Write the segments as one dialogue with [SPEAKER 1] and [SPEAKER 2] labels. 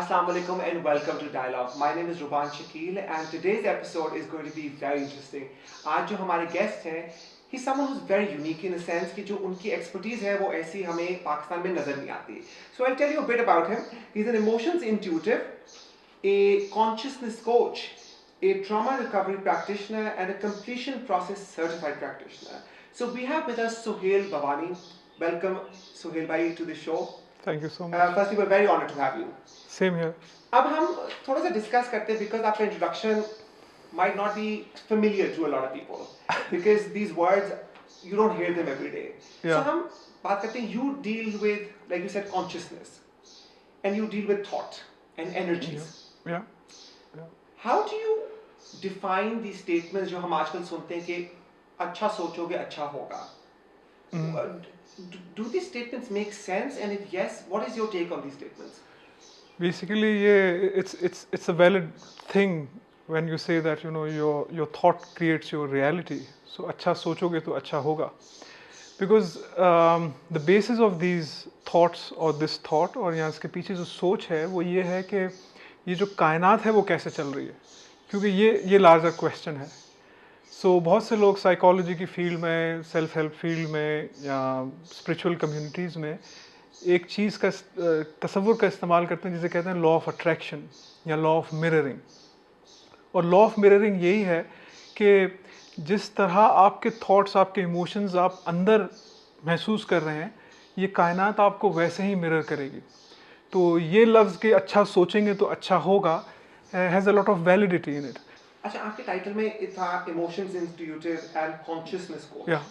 [SPEAKER 1] Assalamu alaikum and welcome to Dialogue. My name is Ruban Shakil and today's episode is going to be very interesting. आज जो हमारे guest हैं, he's someone who's very unique in a sense कि जो उनकी expertise है वो ऐसी हमें पाकिस्तान में नजर नहीं आती. So I'll tell you a bit about him. He's an emotions intuitive, a consciousness coach, a trauma recovery practitioner, and a completion process certified practitioner. So we have with us Suhail Bhavani. Welcome, Suhail bhai, to the show.
[SPEAKER 2] Thank you so much.
[SPEAKER 1] Firstly, we're very honored to have you.
[SPEAKER 2] Same here.
[SPEAKER 1] अब हम थोड़ा सा discuss करते हैं because आपका introduction might not be familiar to a lot of people because these words you don't hear them every day.
[SPEAKER 2] Yeah.
[SPEAKER 1] So हम बात करते हैं, you deal with, like you said, consciousness and you deal with thought and energies.
[SPEAKER 2] Yeah. Yeah.
[SPEAKER 1] How do you define these statements जो हम आजकल सुनते हैं कि अच्छा सोचोगे अच्छा होगा? Do these statements make sense, and if yes, what is your take on these statements?
[SPEAKER 2] Basically, yeah, it's a valid thing when you say that your thought creates your reality. So अच्छा सोचोगे तो अच्छा होगा. Because the basis of these thoughts or this thought और यहाँ इसके पीछे जो सोच है वो ये है कि ये जो कायनात है वो कैसे चल रही है, क्योंकि ये larger question है. So बहुत से लोग साइकोलॉजी की फील्ड में, सेल्फ हेल्प फील्ड में या स्पिरिचुअल कम्युनिटीज़ में एक चीज़ का तसव्वुर का इस्तेमाल करते हैं जिसे कहते हैं लॉ ऑफ अट्रैक्शन या लॉ ऑफ मिररिंग. और लॉ ऑफ मिररिंग यही है कि जिस तरह आपके थॉट्स, आपके इमोशंस आप अंदर महसूस कर रहे हैं, ये कायनात आपको वैसे ही मिरर करेगी. तो ये लफ्ज़ कि अच्छा सोचेंगे तो अच्छा होगा has a lot of validity in it.
[SPEAKER 1] अच्छा, आपके टाइटल में था emotions intuitive and consciousness coach.
[SPEAKER 2] Yeah.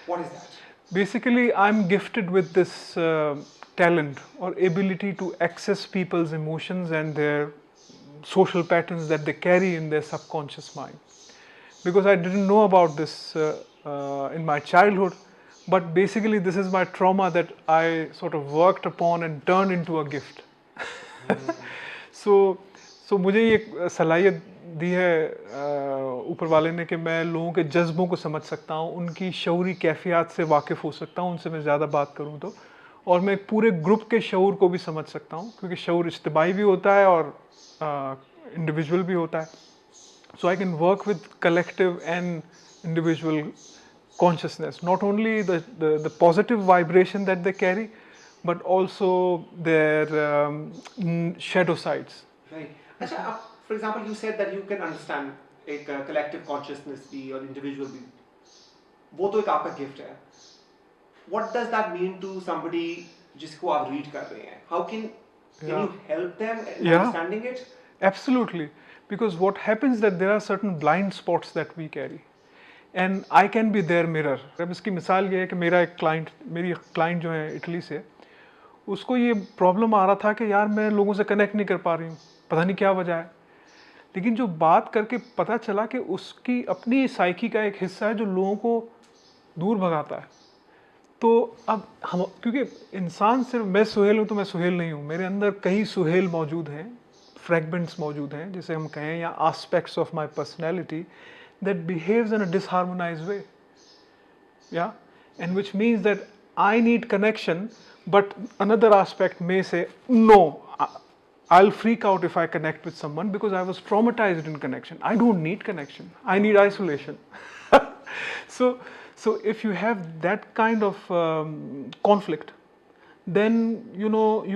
[SPEAKER 1] What is that?
[SPEAKER 2] Basically, I'm gifted with this talent or ability to access people's emotions and their social patterns that they carry in their subconscious mind. Because I didn't know about this in my childhood, but basically this is my trauma that I sort of worked upon and turned into a gift. So मुझे ये सलाहियत दी है ऊपर वाले ने कि मैं लोगों के जज्बों को समझ सकता हूँ, उनकी शऊरी कैफियत से वाकिफ़ हो सकता हूँ, उनसे मैं ज़्यादा बात करूँ तो, और मैं एक पूरे ग्रुप के शऊर को भी समझ सकता हूँ, क्योंकि शऊर इज्तिमाई भी होता है और इंडिविजुअल भी होता है. So I can work with collective and individual consciousness, not only the positive vibration that they carry, but also their shadow sides.
[SPEAKER 1] Right. अच्छा, for example, you said that you can understand एक collective consciousness भी और individual भी, वो तो एक आपका gift है. What does that mean to somebody जिसको आप read कर रहे हैं? How can you help them in understanding it?
[SPEAKER 2] Absolutely, because what happens that there are certain blind spots that we carry, and I can be their mirror. अब इसकी मिसाल ये है कि मेरी client जो है इटली से, उसको ये प्रॉब्लम आ रहा था कि यार मैं लोगों से कनेक्ट नहीं कर पा रही हूँ, पता नहीं क्या वजह है. लेकिन जो बात करके पता चला कि उसकी अपनी साइकी का एक हिस्सा है जो लोगों को दूर भगाता है. तो अब हम, क्योंकि इंसान सिर्फ मैं सुहेल हूँ तो मैं सुहेल नहीं हूँ, मेरे अंदर कई सुहेल मौजूद हैं, फ्रैगमेंट्स मौजूद हैं जिसे हम कहें, या aspects of my personality that behaves in a disharmonized way, या, and which means that I need connection, but another aspect may say, no, I'll freak out if I connect with someone because I was traumatized in connection. I don't need connection. I need isolation. So if you have that kind of conflict, then you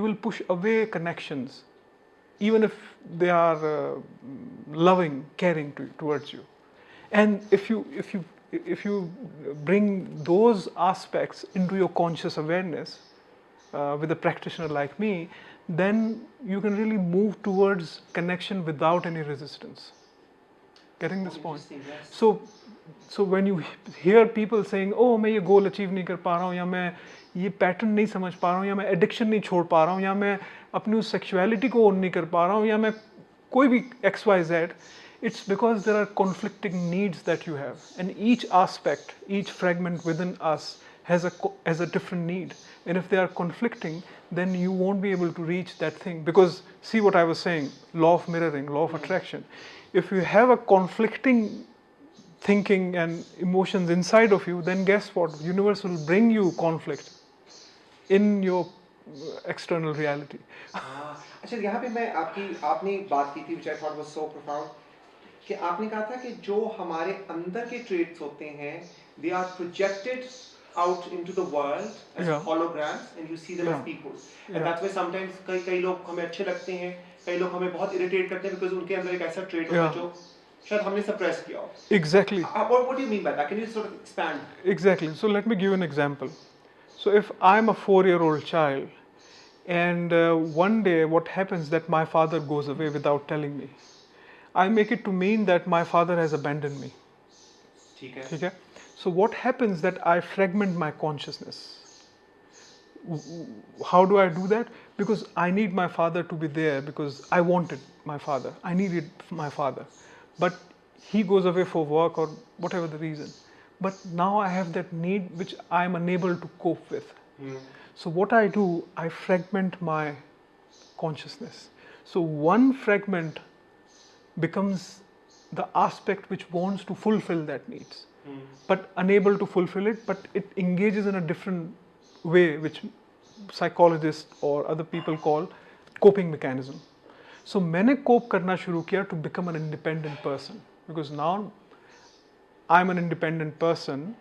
[SPEAKER 2] will push away connections, even if they are loving, caring towards you. And if you bring those aspects into your conscious awareness, with a practitioner like me, then you can really move towards connection without any resistance. Getting this point?
[SPEAKER 1] Yes.
[SPEAKER 2] So when you hear people saying, oh मैं ये goal achieve नहीं कर पा रहा हूँ, या मैं ये pattern नहीं समझ पा रहा हूँ, या मैं addiction नहीं छोड़ पा रहा हूँ, या मैं अपनी उस sexuality को own नहीं कर पा रहा हूँ, या मैं कोई भी XYZ, it's because there are conflicting needs that you have, and each aspect, each fragment within us has a different need, and if they are conflicting, then you won't be able to reach that thing. Because see what I was saying, law of mirroring, law of attraction. If you have a conflicting thinking and emotions inside of you, then guess what? Universe will bring you conflict in your external reality.
[SPEAKER 1] हाँ, अच्छा यहाँ पे मैं आपने एक बात की थी which I thought was so profound कि आपने कहा था कि जो हमारे अंदर के traits होते हैं they are projected out into the world as
[SPEAKER 2] Yeah,
[SPEAKER 1] holograms and you see them as
[SPEAKER 2] yeah,
[SPEAKER 1] people and
[SPEAKER 2] yeah,
[SPEAKER 1] that's why sometimes कई लोग हमें अच्छे लगते हैं कई लोग हमें बहुत irritate करते हैं because उनके अंदर एक ऐसा trait होता है
[SPEAKER 2] yeah,
[SPEAKER 1] जो शायद हमने suppress किया हो
[SPEAKER 2] exactly,
[SPEAKER 1] what do you mean by that can you sort of expand
[SPEAKER 2] exactly. So let me give you an example. So if I'm a 4-year-old child, and one day what happens that my father goes away without telling me, I make it to mean that my father has abandoned me.
[SPEAKER 1] ठीक है
[SPEAKER 2] Okay? So what happens that I fragment my consciousness. How do I do that? Because I need my father to be there because I wanted my father. I needed my father. But he goes away for work or whatever the reason. But now I have that need which I am unable to cope with. So what I do, I fragment my consciousness. So one fragment becomes the aspect which wants to fulfill that needs but unable to fulfill it, but it engages in a different way which psychologists or other people call coping mechanism. So मैंने cope करना शुरू किया to become an independent person because now I'm an independent person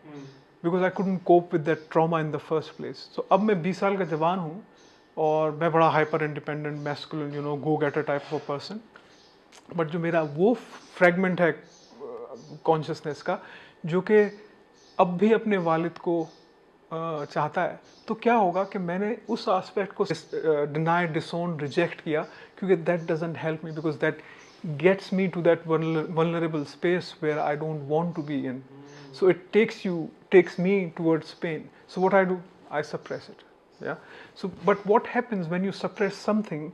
[SPEAKER 2] because I couldn't cope with that trauma in the first place. So अब मैं 20 साल का जवान हूँ और मैं बड़ा hyper independent masculine go getter type of a person. But जो मेरा वो फ्रेगमेंट है कॉन्शियसनेस का जो कि अब भी अपने वालिद को चाहता है तो क्या होगा कि मैंने उस एस्पेक्ट को डिनाई डिसोन रिजेक्ट किया क्योंकि that doesn't help me because that gets me to that vulnerable space where I don't want to be in so it takes me towards pain so what I do I suppress it yeah so but what happens when you suppress something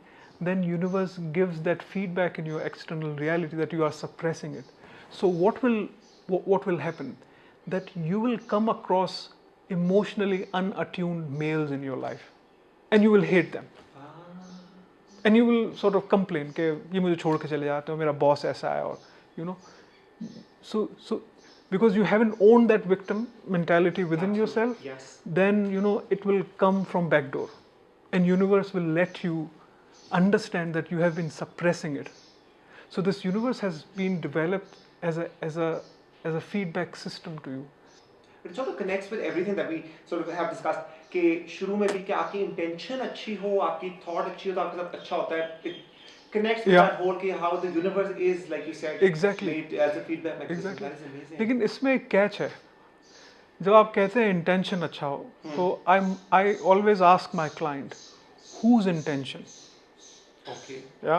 [SPEAKER 2] then universe gives that feedback in your external reality that you are suppressing it so what will happen that you will come across emotionally unattuned males in your life and you will hate them and you will sort of complain कि ये मुझे छोड़ के चले जाते हो मेरा boss ऐसा है और you know so because you haven't owned that victim mentality within yourself
[SPEAKER 1] yes
[SPEAKER 2] then it will come from back door and universe will let you understand that you have been suppressing it so this universe has been developed as a feedback system to you.
[SPEAKER 1] It sort of connects with everything that we sort of have discussed कि शुरू में भी कि आपकी intention अच्छी हो आपकी thought अच्छी हो तो आपके साथ अच्छा होता है it connects with
[SPEAKER 2] Yeah.
[SPEAKER 1] that whole कि how the universe is like you said
[SPEAKER 2] Exactly.
[SPEAKER 1] made as a feedback mechanism
[SPEAKER 2] Exactly.
[SPEAKER 1] that is amazing
[SPEAKER 2] लेकिन इसमें एक कैच है जब आप कहते हैं इंटेंशन अच्छा हो तो I always ask my client whose intention
[SPEAKER 1] okay
[SPEAKER 2] या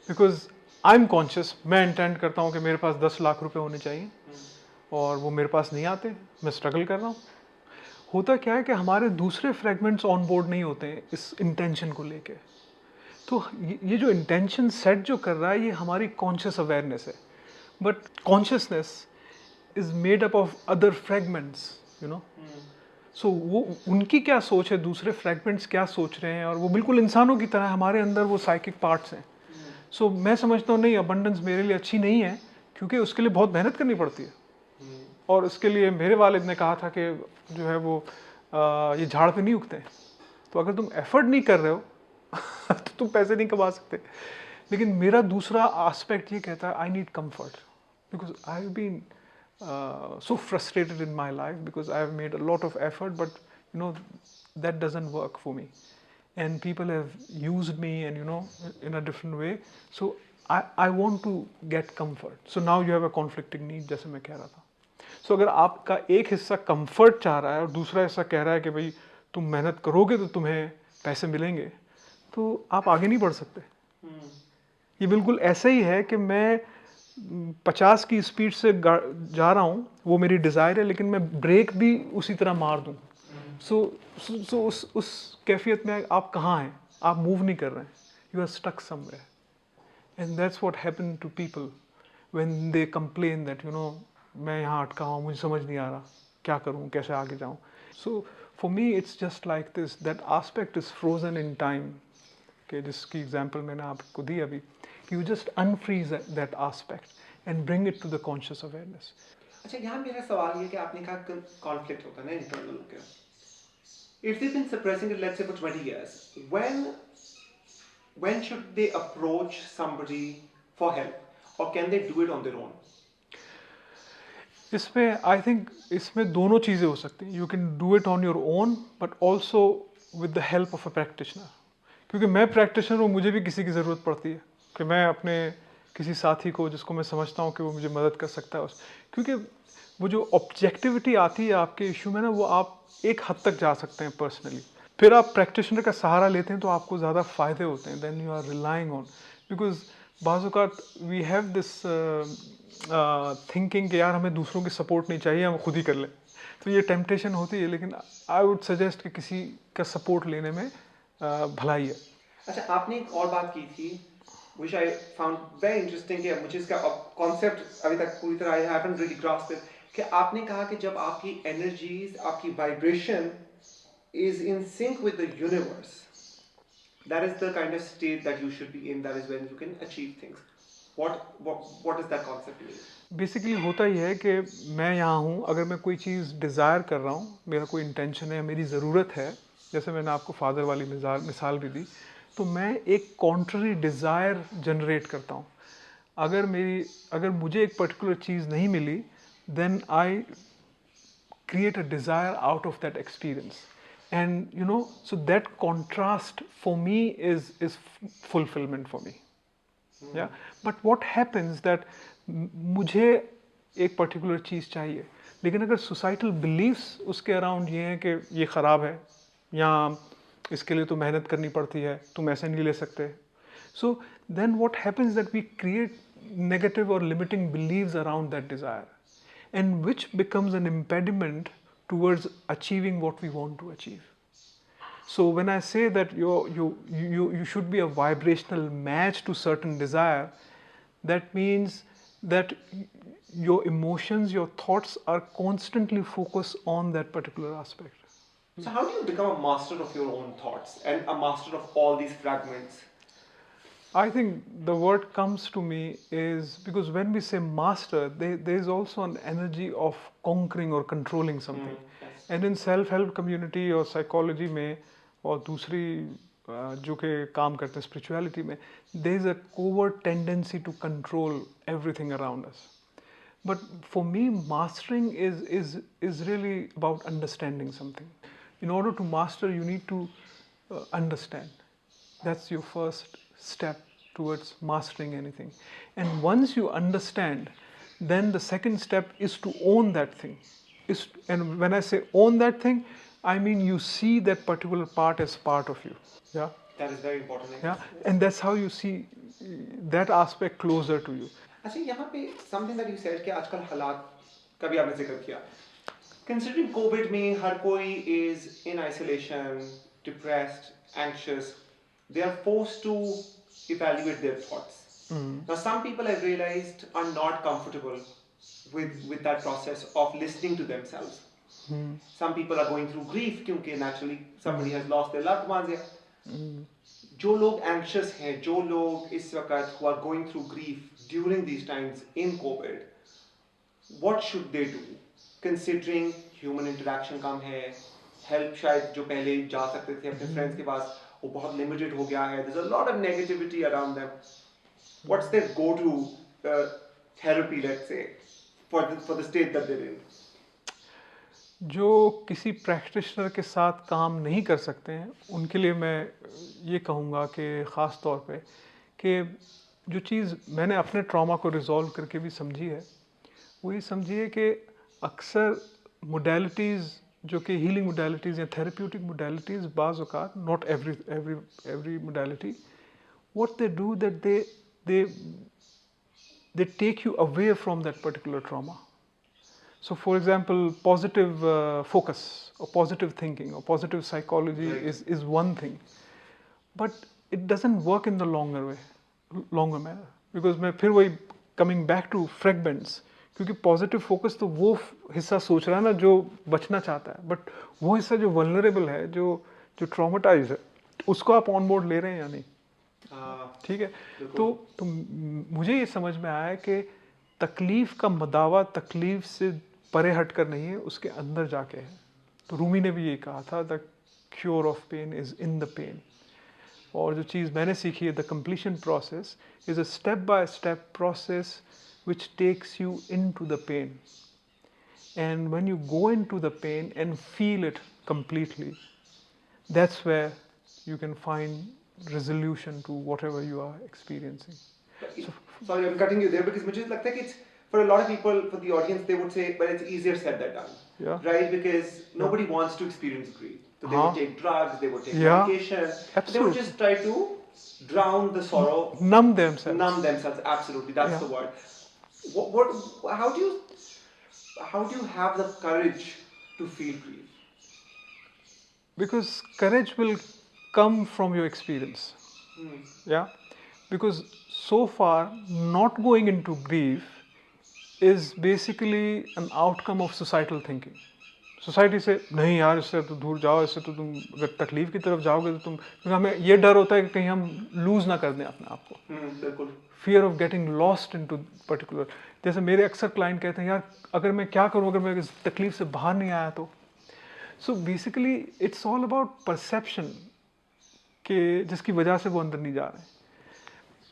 [SPEAKER 2] बिकॉज आई एम कॉन्शियस मैं इंटेंट करता हूँ कि मेरे पास 10 लाख रुपए होने चाहिए और वो मेरे पास नहीं आते मैं स्ट्रगल कर रहा हूँ होता क्या है कि हमारे दूसरे फ्रेगमेंट्स ऑन बोर्ड नहीं होते हैं इस इंटेंशन को लेके तो ये जो इंटेंशन सेट जो कर रहा है ये हमारी कॉन्शियस अवेयरनेस है but consciousness is made up of other fragments so वो उनकी क्या सोच है दूसरे फ्रैगमेंट्स क्या सोच रहे हैं और वो बिल्कुल इंसानों की तरह हमारे अंदर वो साइकिक पार्ट्स हैं सो मैं समझता हूँ नहीं अबंडेंस मेरे लिए अच्छी नहीं है क्योंकि उसके लिए बहुत मेहनत करनी पड़ती है और उसके लिए मेरे वालिद ने कहा था कि जो है वो ये झाड़ पे नहीं उगते तो अगर तुम एफर्ट नहीं कर रहे हो तो तुम पैसे नहीं कमा सकते लेकिन मेरा दूसरा एस्पेक्ट ये कहता है I need comfort because I have been so frustrated in my life because I have made a lot of effort but that doesn't work for me and people have used me and in a different way so I want to get comfort so now you have a conflicting need जैसे मैं कह रहा था so अगर आपका एक हिस्सा comfort चाह रहा है और दूसरा हिस्सा कह रहा है कि भाई तुम मेहनत करोगे तो तुम्हें पैसे मिलेंगे तो आप आगे नहीं बढ़ सकते ये बिल्कुल ऐसा ही है कि मैं 50 की स्पीड से जा रहा हूँ वो मेरी डिज़ायर है लेकिन मैं ब्रेक भी उसी तरह मार दूँ सो उस कैफियत में आप कहाँ हैं आप मूव नहीं कर रहे हैं you are stuck somewhere and that's what happen to people when they complain that मैं यहाँ अटका हूँ मुझे समझ नहीं आ रहा क्या करूँ कैसे आगे जाऊँ so for me it's just like this that aspect is frozen in time कि जिसकी एग्जाम्पल मैंने आपको दी अभी you just unfreeze that aspect and bring it to the conscious awareness.
[SPEAKER 1] अच्छा यहाँ मेरा सवाल ये कि आपने कहा कॉन्फ्लिक्ट होता है ना इंटरनल के If they've been suppressing it, let's say for 20 years, when should they approach somebody for help, or can they do it on their own?
[SPEAKER 2] इसमें आई थिंक इसमें दोनों चीज़ें हो सकती हैं. You can do it on your own but also with the help of a practitioner. क्योंकि मैं practitioner हूँ, मुझे भी किसी की ज़रूरत पड़ती है कि मैं अपने किसी साथी को जिसको मैं समझता हूँ कि वो मुझे मदद कर सकता है क्योंकि वो जो ऑब्जेक्टिविटी आती है आपके इशू में ना, वो आप एक हद तक जा सकते हैं पर्सनली. फिर आप प्रैक्टिशनर का सहारा लेते हैं तो आपको ज़्यादा फ़ायदे होते हैं. Then you are relying on, because बाज़ औक़ात वी हैव दिस थिंकिंग कि यार हमें दूसरों की सपोर्ट नहीं चाहिए, हम खुद ही कर लें. तो ये टेम्पटेशन होती है, लेकिन आई वुड सजेस्ट कि किसी का सपोर्ट लेने में भलाई है.
[SPEAKER 1] अच्छा, आपने एक और बात की थी which I found very interesting कि मुझे इसका कॉन्सेप्ट अभी तक पूरी तरह I haven't really grasped it, कि आपने कहा कि जब आपकी एनर्जीज, आपकी vibration is in sync with the universe, that is the kind of state that you should be in, that is when you can achieve things. What does that concept mean?
[SPEAKER 2] Basically होता ही है कि मैं यहाँ हूँ, अगर मैं कोई चीज़ desire कर रहा हूँ, मेरा कोई इंटेंशन है, मेरी ज़रूरत है, जैसे मैंने आपको फादर वाली मिसाल भी दी, तो मैं एक कॉन्ट्ररी डिज़ायर जनरेट करता हूँ. अगर मुझे एक पर्टिकुलर चीज़ नहीं मिली, then I create a desire out of that experience. And so that contrast for me is fulfillment for me. Yeah. But what happens that मुझे एक पर्टिकुलर चीज़ चाहिए, लेकिन अगर सोसाइटल बिलीव्स उसके अराउंड ये हैं कि ये ख़राब है, या इसके लिए तो मेहनत करनी पड़ती है, तुम ऐसे नहीं ले सकते, so then what happens that we create negative और limiting beliefs around that desire, and which becomes an impediment towards achieving what we want to achieve. So when I say that you should be a vibrational match to certain desire, that means that your emotions, your thoughts are constantly focused on that particular aspect.
[SPEAKER 1] So how do you become a master of your own thoughts and a master of all these fragments?
[SPEAKER 2] I think the word comes to me is because when we say master, there is also an energy of conquering or controlling something.
[SPEAKER 1] Yes.
[SPEAKER 2] And in self-help community or psychology में और दूसरी जो के काम करते हैं spirituality में, there is a covert tendency to control everything around us. But for me, mastering is really about understanding something. In order to master, you need to understand. That's your first step towards mastering anything. And once you understand, then the second step is to own that thing. And when I say own that thing, I mean you see that particular part as part of you. Yeah.
[SPEAKER 1] That is very important.
[SPEAKER 2] Yeah. And that's how you see that aspect closer to you.
[SPEAKER 1] अच्छा, यहाँ पे something that you said कि आजकल हालात का भी आपने जिक्र किया. Considering COVID में हर कोई is in isolation, depressed, anxious, they are forced to evaluate their thoughts. Now some people I've realized are not comfortable with that process of listening to themselves. Some people are going through grief क्योंकि naturally somebody has lost their loved ones. जो लोग anxious हैं, जो लोग इस वक्त who are going through grief during these times in COVID, what should they do? Considering human interaction कम है, help शायद जो पहले जा सकते थे अपने friends के पास, वो बहुत limited हो गया है. There's a lot of negativity around them. What's their go-to therapy, let's say, for the state that they're in?
[SPEAKER 2] जो किसी प्रैक्टिशनर के साथ काम नहीं कर सकते हैं, उनके लिए मैं ये कहूँगा कि ख़ास तौर पे कि जो चीज़ मैंने अपने ट्रॉमा को रिजॉल्व करके भी समझी है, वो ये समझिए कि अक्सर मोडेलिटीज़ जो कि हीलिंग मोडेलिटीज़ या थेरेप्यूटिक मोडेलिटीज़ बाज़ औक़ात, not every modality, what they do that they take you away from that particular trauma. So for example, positive focus or positive thinking or positive psychology is one thing, but it doesn't work in the longer manner, because मैं फिर वही coming back to fragments, क्योंकि positive focus तो वो हिस्सा सोच रहा है ना जो बचना चाहता है, बट वो हिस्सा जो वल्नरेबल है, जो ट्रॉमेटाइज है, उसको आप ऑन बोर्ड ले रहे हैं या नहीं. ठीक है. तो मुझे ये समझ में आया कि तकलीफ का मदावा तकलीफ से परे हट कर नहीं है, उसके अंदर जाके है. तो रूमी ने भी ये कहा था cure of pain is in the pain. और जो चीज़ मैंने सीखी है, the completion process is a step-by-step process which takes you into the pain. And when you go into the pain and feel it completely, that's where you can find resolution to whatever you are experiencing.
[SPEAKER 1] Sorry, I'm cutting you there because मुझे लगता है कि it's for a lot of people, for the audience, they would say, but it's easier said than done.
[SPEAKER 2] Yeah.
[SPEAKER 1] Right? Because nobody wants to experience grief. So they would take drugs, they would take
[SPEAKER 2] Yeah.
[SPEAKER 1] medication.
[SPEAKER 2] Absolutely.
[SPEAKER 1] They would just try to drown the sorrow.
[SPEAKER 2] Numb themselves.
[SPEAKER 1] Numb themselves, absolutely. That's the word. How do you have the courage to feel grief?
[SPEAKER 2] Because courage will come from your experience. Yeah. Because so far, not going into grief is basically an outcome of societal thinking. Society से नहीं यार, इससे तो दूर जाओ, इससे तो तुम अगर तकलीफ की तरफ जाओगे तो तुम, क्योंकि हमें ये डर होता है कि कहीं हम लूज ना कर दें अपने आप को.
[SPEAKER 1] बिल्कुल.
[SPEAKER 2] Fear of getting lost into particular. जैसे मेरे अक्सर क्लाइंट कहते हैं, यार अगर मैं क्या करूं, अगर मैं इस तकलीफ से बाहर नहीं आया तो. So basically it's all about perception के जिसकी वजह से वो अंदर नहीं जा रहे हैं.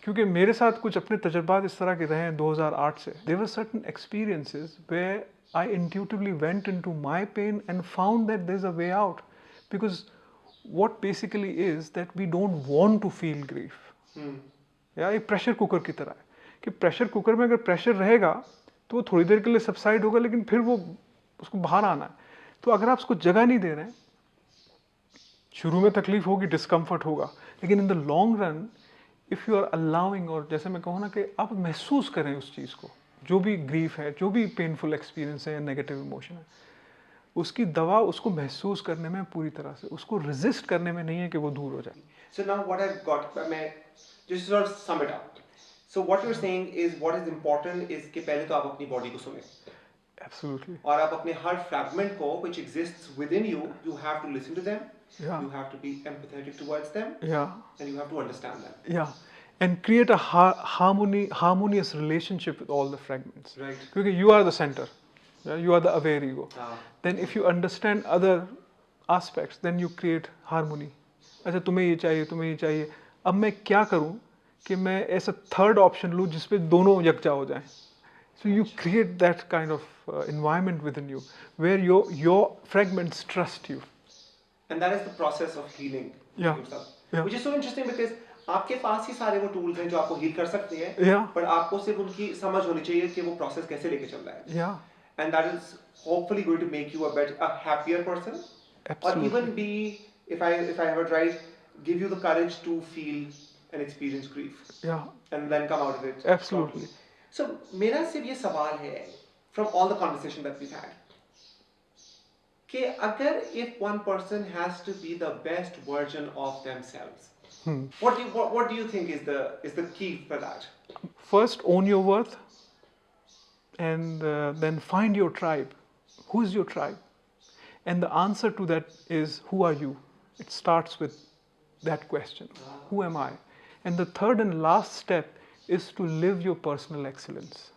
[SPEAKER 2] क्योंकि मेरे साथ कुछ अपने तजर्बात इस तरह के रहे हैं 2008 से. There were certain experiences where I intuitively went into my pain and found that there's a way out. Because what basically is that we don't want to feel grief. या एक प्रेशर कुकर की तरह है कि pressure cooker में अगर pressure रहेगा तो वो थोड़ी देर के लिए सबसाइड होगा, लेकिन फिर वो उसको बाहर आना है. तो अगर आप उसको जगह नहीं दे रहे हैं, शुरू में तकलीफ होगी, डिस्कम्फर्ट होगा, लेकिन in the long run if you are allowing, और जैसे मैं कहूँ ना कि आप महसूस करें उस चीज़ को, जो भी ग्रीफ है, जो भी पेनफुल एक्सपीरियंस है, नेगेटिव इमोशन है, उसकी दवा उसको महसूस करने में पूरी तरह से, उसको रेजिस्ट करने में नहीं है कि वो दूर हो जाए.
[SPEAKER 1] So now what I've got, मैं just sort of sum it up. So what you're saying is what is important is कि पहले तो आप अपनी बॉडी को सुने.
[SPEAKER 2] Absolutely.
[SPEAKER 1] और आप अपने हर फ्रैगमेंट को which exists within you, you have to listen to them.
[SPEAKER 2] Yeah.
[SPEAKER 1] You have to be empathetic towards them.
[SPEAKER 2] Yeah.
[SPEAKER 1] And you have to understand them.
[SPEAKER 2] Yeah. And create a harmonious relationship with all the fragments.
[SPEAKER 1] Right.
[SPEAKER 2] Because you are the center. Yeah? You are the aware ego. Then if you understand other aspects, then you create harmony. अच्छा तुम्हें ये चाहिए, तुम्हें ये चाहिए. अब मैं क्या करूँ कि मैं ऐसा थर्ड ऑप्शन लूँ जिसपे दोनों यकजा हो जाएं. So you create that kind of environment within you where your fragments trust you.
[SPEAKER 1] And that is the process of healing.
[SPEAKER 2] Yeah. Yeah.
[SPEAKER 1] Which is so interesting because आपके पास ही सारे वो टूल्स हैं जो आपको हील कर सकते हैं.
[SPEAKER 2] Yeah.
[SPEAKER 1] पर आपको सिर्फ उनकी समझ होनी चाहिए कि वो प्रोसेस कैसे लेके चल रहा है.
[SPEAKER 2] Yeah.
[SPEAKER 1] And that is hopefully going to make you a happier person.
[SPEAKER 2] Absolutely.
[SPEAKER 1] Or even be, if I have it right, give you the courage to feel and experience grief.
[SPEAKER 2] Yeah.
[SPEAKER 1] And then come out of it.
[SPEAKER 2] Absolutely.
[SPEAKER 1] So मेरा सिर्फ ये सवाल है from all the conversation that we've had कि अगर if one person has to be the best version of themselves, what do you think is the key for that?
[SPEAKER 2] First, own your worth, and then find your tribe. Who is your tribe? And the answer to that is, who are you? It starts with that question. Who am I? And the third and last step is to live your personal excellence.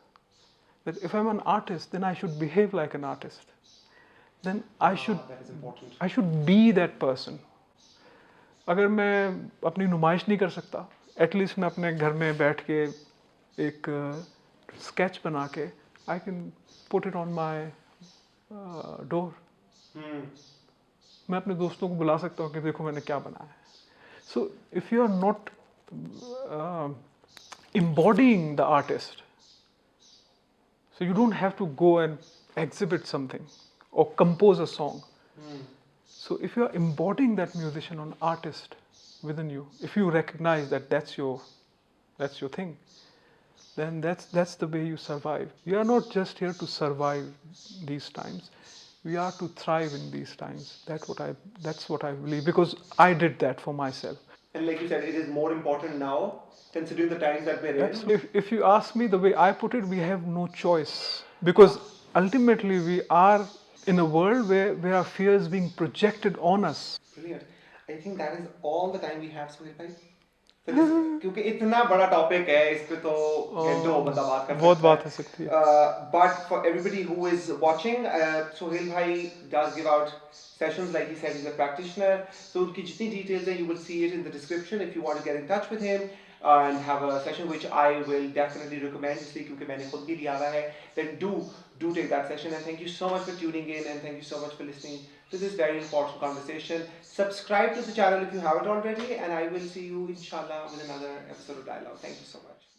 [SPEAKER 2] That if I'm an artist, then I should behave like an artist. Then I should be that person. अगर मैं अपनी नुमाइश नहीं कर सकता, at least मैं अपने घर में बैठ के एक स्केच बना के I can put it on my door. मैं अपने दोस्तों को बुला सकता हूँ कि देखो मैंने क्या बनाया है. So if you are not embodying the artist, so you don't have to go and exhibit something or compose a song. So if you are embodying that musician or artist within you, if you recognize that that's your thing, then that's the way you survive. You are not just here to survive these times. We are to thrive in these times. That's what I believe, because I did that for myself.
[SPEAKER 1] And like you said, it is more important now, considering the times that we're in.
[SPEAKER 2] If you ask me, the way I put it, we have no choice, because ultimately we are in a world where our fear is being projected on us.
[SPEAKER 1] Brilliant. I think that is all the time we have, Sohail bhai. क्योंकि इतना बड़ा topic है इस पे तो घंटों बंदा बात कर
[SPEAKER 2] बहुत
[SPEAKER 1] सकता
[SPEAKER 2] बात हो सकती है।
[SPEAKER 1] But for everybody who is watching, Sohail Bhai does give out sessions, like he said, he's a practitioner. So उनकी जितनी details हैं, you will see it in the description if you want to get in touch with him and have a session, which I will definitely recommend, इसलिए क्योंकि मैंने खुद भी लिया हुआ है. Then do take that session, and thank you so much for tuning in, and thank you so much for listening to this very important conversation. Subscribe to the channel if you haven't already, and I will see you inshallah with another episode of Dialogue. Thank you so much.